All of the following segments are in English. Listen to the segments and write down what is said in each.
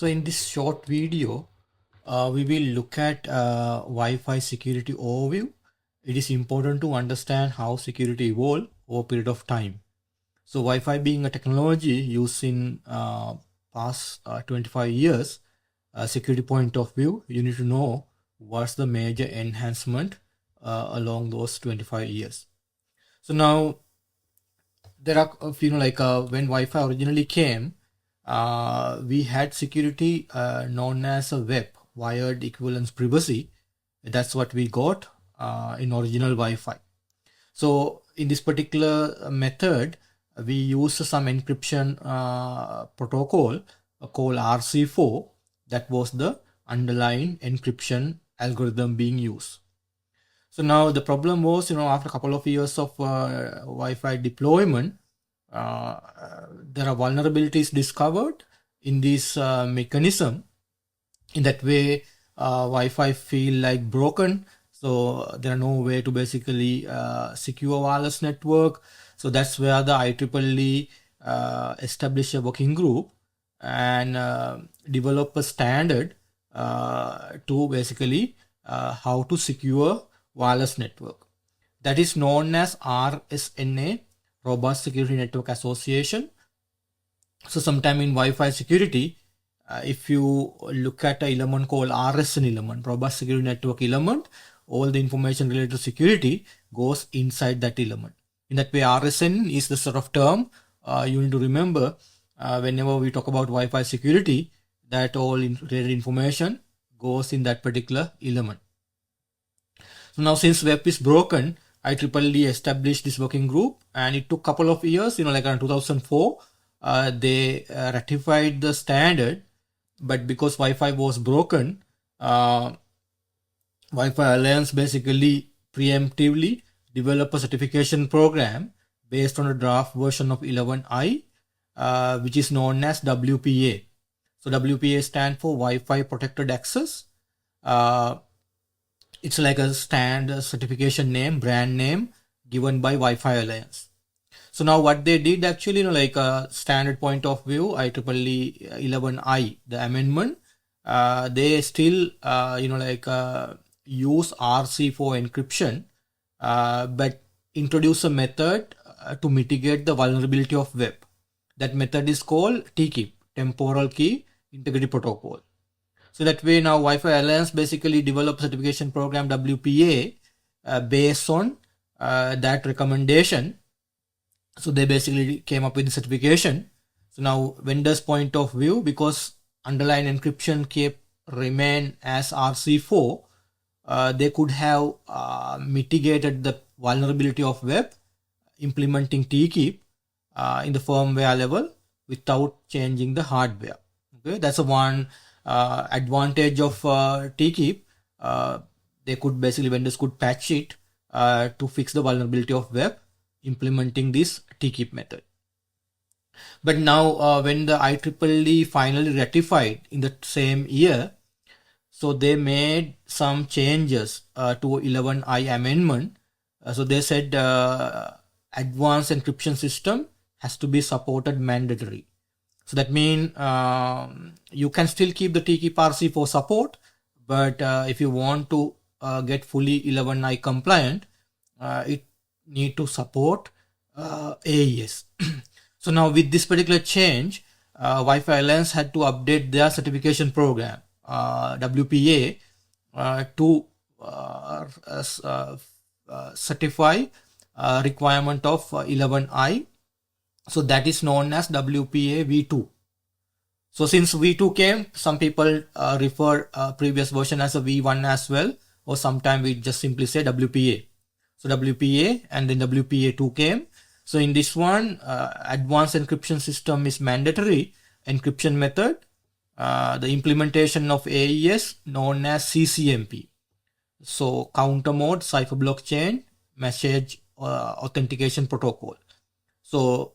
So in this short video, we will look at Wi-Fi security overview. It is important to understand how security evolved over a period of time. So Wi-Fi being a technology used in past 25 years, security point of view, you need to know what's the major enhancement along those 25 years. So now there are, when Wi-Fi originally came, we had security known as a WEP, wired equivalence privacy. That's what we got in original Wi-Fi. So in this particular method, we use some encryption protocol called RC4. That was the underlying encryption algorithm being used. So now the problem was, after a couple of years of Wi-Fi deployment, there are vulnerabilities discovered in this mechanism. In that way, Wi-Fi feel like broken. So there are no way to basically secure wireless network. So that's where the IEEE established a working group and develop a standard to basically how to secure wireless network. That is known as RSNA, Robust Security Network Association. So sometime in Wi-Fi security, if you look at an element called RSN element, Robust Security Network element, all the information related to security goes inside that element. In that way, RSN is the sort of term you need to remember whenever we talk about Wi-Fi security, that all related information goes in that particular element. So now since WEP is broken, IEEE established this working group, and it took a couple of years, like around 2004, they ratified the standard, but because Wi-Fi was broken, Wi-Fi Alliance basically preemptively developed a certification program based on a draft version of 11i, which is known as WPA. So WPA stands for Wi-Fi Protected Access. It's like a standard certification name, brand name given by Wi-Fi Alliance. So now what they did actually, like a standard point of view, IEEE 11i, the amendment, they still, use RC4 encryption, but introduce a method to mitigate the vulnerability of WEP. That method is called TKIP, Temporal Key Integrity Protocol. So that way now Wi-Fi Alliance basically developed certification program WPA based on that recommendation. So they basically came up with the certification. So now vendor's point of view, because underlying encryption kept remain as RC4, they could have mitigated the vulnerability of WEP implementing TKIP in the firmware level without changing the hardware. Okay, that's a one advantage of TKIP. They could basically, vendors could patch it to fix the vulnerability of WEP implementing this TKIP method. But now when the IEEE finally ratified in the same year, so they made some changes to 11i amendment. So they said advanced encryption system has to be supported mandatory. So that means you can still keep the TKIP RC4 support, but if you want to get fully 11i compliant, it need to support AES. So now with this particular change, Wi-Fi Alliance had to update their certification program, WPA, to certify requirement of 11i. So that is known as WPA V2. So since V2 came, some people refer previous version as a V1 as well, or sometimes we just simply say WPA. So WPA and then WPA2 came. So in this one, advanced encryption system is mandatory encryption method. The implementation of AES known as CCMP. So counter mode, cipher blockchain, message authentication protocol. So,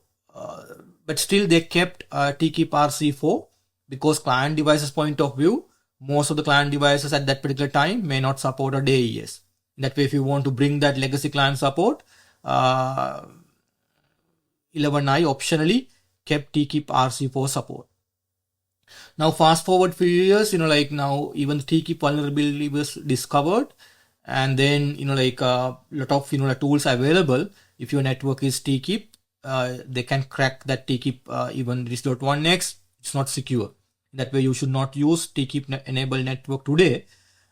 but still they kept TKIP RC4 because client devices point of view, most of the client devices at that particular time may not support a AES. That way, if you want to bring that legacy client support, 11i optionally kept TKIP RC4 support. Now, fast forward few years, like now even the TKIP vulnerability was discovered, and then like a lot of like tools available. If your network is TKIP, they can crack that TKIP even this .1x. It's not secure. That way, you should not use TKIP enabled network today.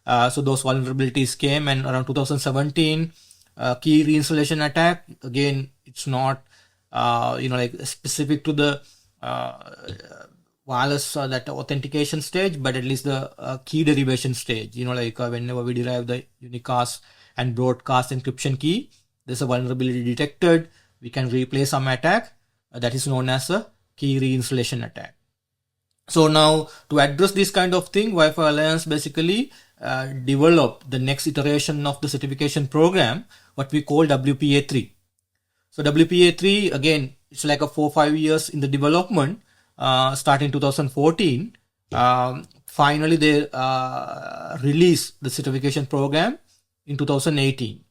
So those vulnerabilities came, and around 2017, key reinstallation attack. Again, it's not like specific to the wireless that authentication stage, but at least the key derivation stage. Like whenever we derive the unicast and broadcast encryption key, there's a vulnerability detected. We can replay some attack that is known as a key reinstallation attack. So now to address this kind of thing, Wi-Fi Alliance basically developed the next iteration of the certification program, what we call WPA3. So WPA3, again, it's like a 4-5 years in the development, starting 2014. Finally, they released the certification program in 2018.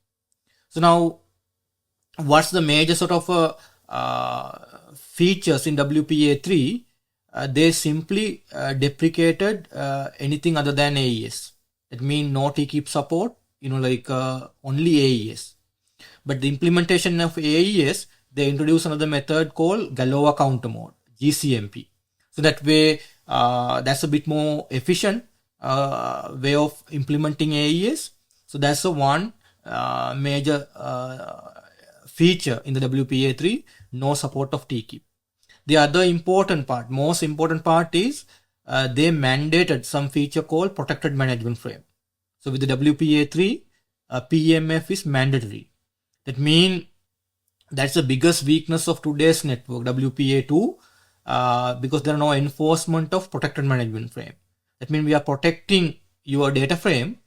So now, what's the major sort of features in WPA3? They simply deprecated anything other than AES. That means no TKIP support, only AES. But the implementation of AES, they introduced another method called Galois counter mode, GCMP. So that way, that's a bit more efficient way of implementing AES. So that's the one major feature in the WPA3, no support of TKIP. The other important part, most important part is they mandated some feature called protected management frame. So with the WPA3, PMF is mandatory. That means that's the biggest weakness of today's network, WPA2, because there are no enforcement of protected management frame. That means we are protecting your data frame,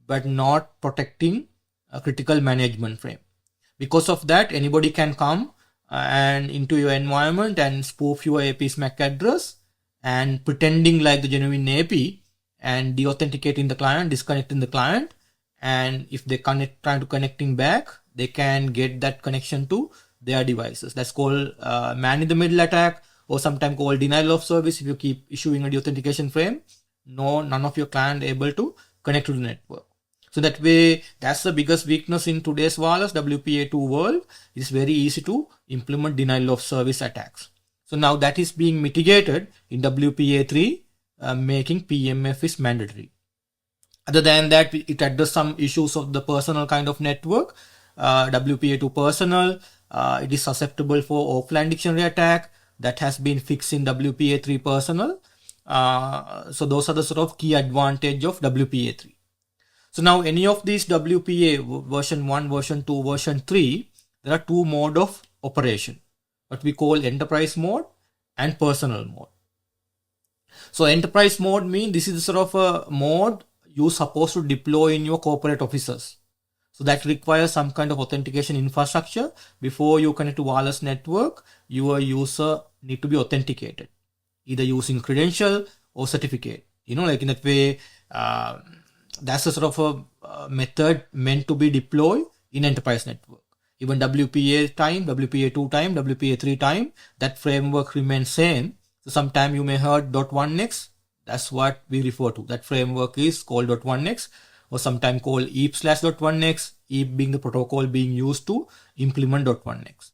but not protecting a critical management frame. Because of that, anybody can come and into your environment and spoof your AP's MAC address and pretending like the genuine AP and de-authenticating the client, disconnecting the client. And if they try to connecting back, they can get that connection to their devices. That's called man in the middle attack, or sometimes called denial of service. If you keep issuing a de-authentication frame, none of your client able to connect to the network. So that way, that's the biggest weakness in today's wireless WPA2 world. It's very easy to implement denial of service attacks. So now that is being mitigated in WPA3, making PMF is mandatory. Other than that, it addresses some issues of the personal kind of network. WPA2 personal, it is susceptible for offline dictionary attack. That has been fixed in WPA3 personal. So those are the sort of key advantage of WPA3. So now any of these WPA version 1, version 2, version 3, there are two modes of operation, what we call enterprise mode and personal mode. So enterprise mode means this is the sort of a mode you're supposed to deploy in your corporate offices. So that requires some kind of authentication infrastructure. Before you connect to wireless network, your user need to be authenticated, either using credential or certificate. Like in that way, that's a sort of a method meant to be deployed in enterprise network. Even WPA time, WPA2 time, WPA3 time, that framework remains same. So sometime you may heard .1x. That's what we refer to. That framework is called .1x, or sometimes called EAP/.1x, EAP being the protocol being used to implement .1x.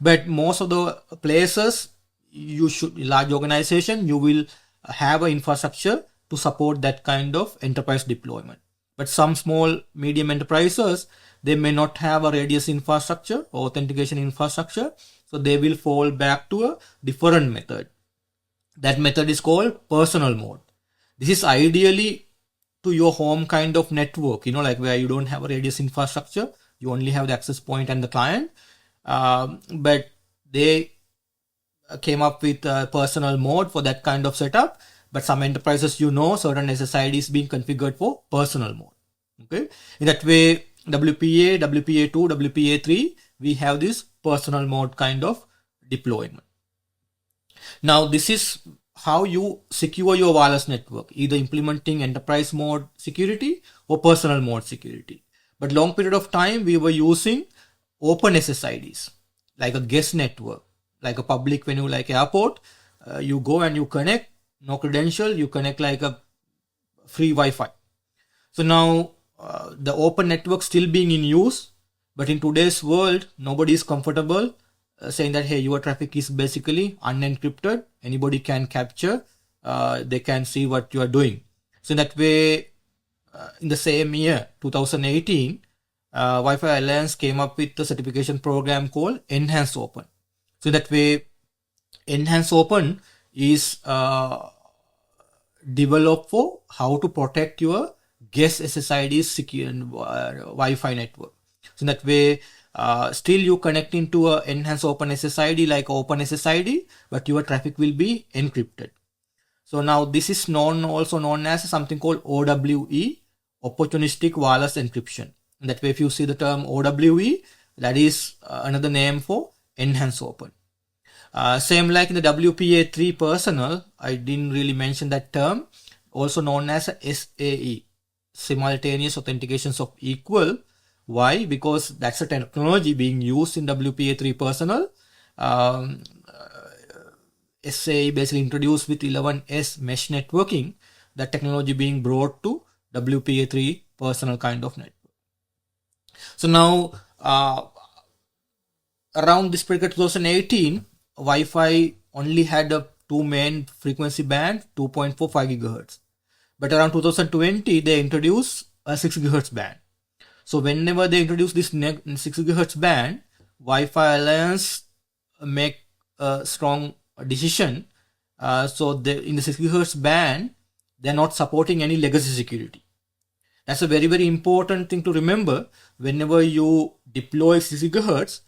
But most of the places, large organization, you will have an infrastructure to support that kind of enterprise deployment. But some small, medium enterprises, they may not have a radius infrastructure or authentication infrastructure. So they will fall back to a different method. That method is called personal mode. This is ideally to your home kind of network, like where you don't have a radius infrastructure. You only have the access point and the client. But they came up with a personal mode for that kind of setup. But some enterprises, certain SSID is being configured for personal mode. Okay. In that way, WPA, WPA2, WPA3, we have this personal mode kind of deployment. Now, this is how you secure your wireless network, either implementing enterprise mode security or personal mode security. But long period of time, we were using open SSIDs, like a guest network, like a public venue, like airport. You go and you connect, no credential, you connect like a free Wi-Fi. So now the open network still being in use, but in today's world, nobody is comfortable saying that, hey, your traffic is basically unencrypted. Anybody can capture. They can see what you are doing. So in that way, in the same year, 2018, Wi-Fi Alliance came up with a certification program called Enhanced Open. So that way, Enhanced Open is developed for how to protect your guest SSID's secure Wi-Fi network. So that way, still you connect into a enhanced open SSID like open SSID, but your traffic will be encrypted. So now this is also known as something called OWE, opportunistic wireless encryption. And that way, if you see the term OWE, that is another name for enhanced open. Same like in the WPA3 personal, I didn't really mention that term, also known as SAE, simultaneous authentications of equal. Why? Because that's a technology being used in WPA3 personal. SAE basically introduced with 11S mesh networking, that technology being brought to WPA3 personal kind of network. So now, around this period 2018, Wi-Fi only had a two main frequency band, 2.45 GHz. But around 2020, they introduced a 6 GHz band. So whenever they introduce this 6 GHz band, Wi-Fi Alliance make a strong decision. So in the 6 GHz band, they're not supporting any legacy security. That's a very, very important thing to remember. Whenever you deploy 6 GHz,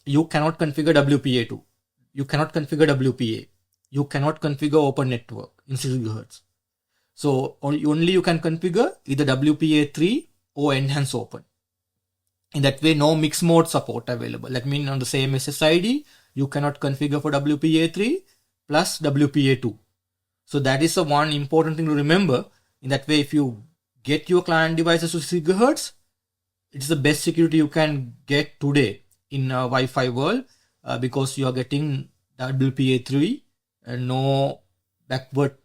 you cannot configure WPA2. You cannot configure WPA. You cannot configure open network in 6 GHz. So only you can configure either WPA3 or enhanced open. In that way, no mixed mode support available. That means on the same SSID, you cannot configure for WPA3 plus WPA2. So that is the one important thing to remember. In that way, if you get your client devices to 6 GHz, it's the best security you can get today in a Wi-Fi world, because you are getting WPA3 and no backward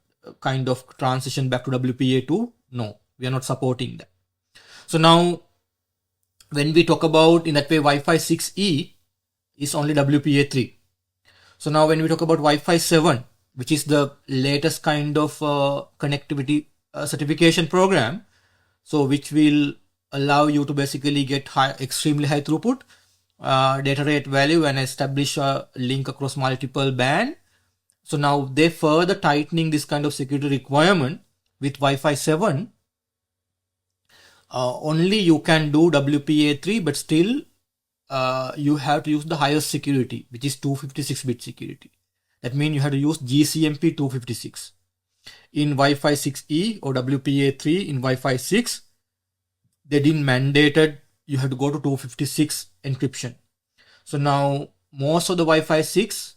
kind of transition back to WPA2. No, we are not supporting that. So now, when we talk about in that way, Wi-Fi 6E is only WPA3. So now when we talk about Wi-Fi 7, which is the latest kind of connectivity certification program, so which will allow you to basically get extremely high throughput data rate value and establish a link across multiple band. So now they further tightening this kind of security requirement with Wi-Fi 7. Only you can do WPA3, but still you have to use the highest security, which is 256-bit security. That means you have to use GCMP 256. In Wi-Fi 6E or WPA3 in Wi-Fi 6, they didn't mandated you have to go to 256 encryption. So now most of the Wi-Fi 6,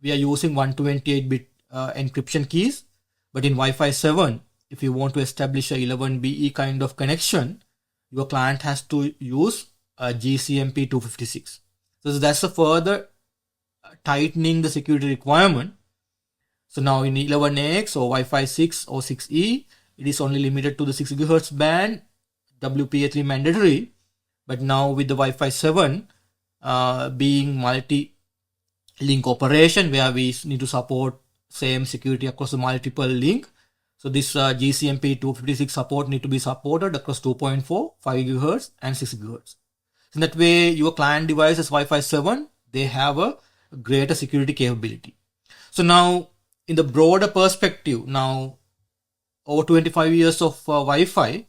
we are using 128-bit encryption keys. But in Wi-Fi 7, if you want to establish a 11BE kind of connection, your client has to use GCMP 256. So that's a further tightening the security requirement. So now in 11AX or Wi-Fi 6 or 6E, it is only limited to the 6 GHz band, WPA3 mandatory. But now with the Wi-Fi 7 being multi-link operation, where we need to support same security across the multiple link. So this GCMP 256 support need to be supported across 2.4, 5 GHz and 6 GHz. So in that way, your client devices Wi-Fi 7, they have a greater security capability. So now in the broader perspective, now over 25 years of Wi-Fi,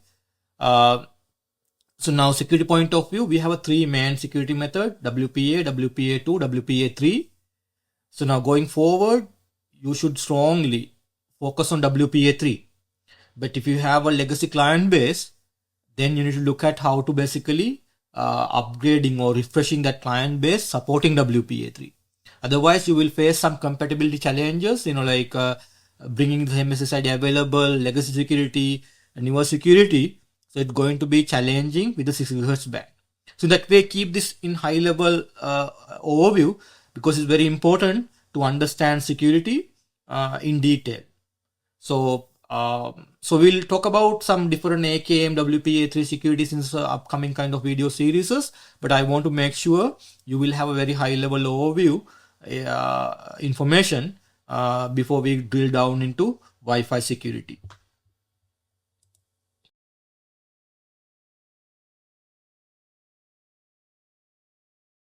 so now security point of view, we have a three main security method: WPA, WPA2, WPA3. So now going forward, you should strongly focus on WPA3. But if you have a legacy client base, then you need to look at how to basically upgrading or refreshing that client base supporting WPA3. Otherwise, you will face some compatibility challenges, like bringing the same SSID available, legacy security, newer security. So it's going to be challenging with the 6 GHz band. So that way, keep this in high level overview, because it's very important to understand security in detail. So we'll talk about some different AKM WPA3 securities in the upcoming kind of video series, but I want to make sure you will have a very high level overview information before we drill down into Wi-Fi security.